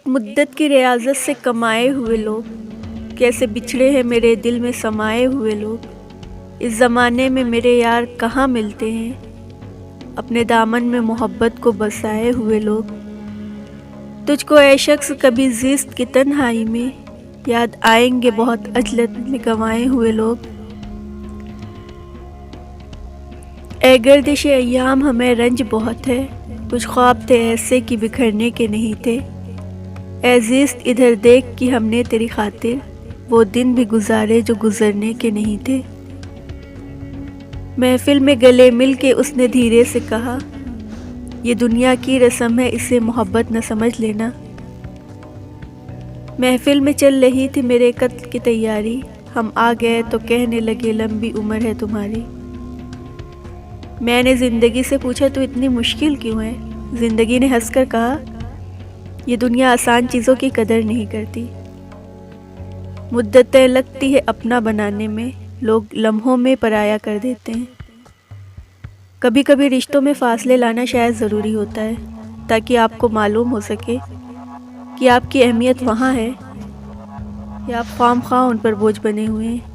मुद्दत की रियाज़त से कमाए हुए लोग कैसे बिछड़े हैं मेरे दिल में समाए हुए लोग। इस ज़माने में मेरे यार कहाँ मिलते हैं, अपने दामन में मोहब्बत को बसाए हुए लोग। तुझको ए शख्स कभी ज़िस्त की तन्हाई में याद आएंगे बहुत अजलत में गंवाए हुए लोग। ए गर्दिश अय्याम हमें रंज बहुत है, कुछ ख्वाब थे ऐसे कि बिखरने के नहीं थे। ए ज़िस्त इधर देख कि हमने तेरी खातिर वो दिन भी गुजारे जो गुजरने के नहीं थे। महफिल में गले मिल के उसने धीरे से कहा, ये दुनिया की रस्म है, इसे मोहब्बत न समझ लेना। महफिल में चल रही थी मेरे कत्ल की तैयारी, हम आ गए तो कहने लगे लंबी उम्र है तुम्हारी। मैंने ज़िंदगी से पूछा तो इतनी मुश्किल क्यों है। ज़िंदगी ने हंसकर कहा, ये दुनिया आसान चीज़ों की कदर नहीं करती। मुद्दतें लगती है अपना बनाने में, लोग लम्हों में पराया कर देते हैं। कभी कभी रिश्तों में फासले लाना शायद ज़रूरी होता है, ताकि आपको मालूम हो सके कि आपकी अहमियत वहाँ है या आप ख्वामख्वाह उन पर बोझ बने हुए हैं।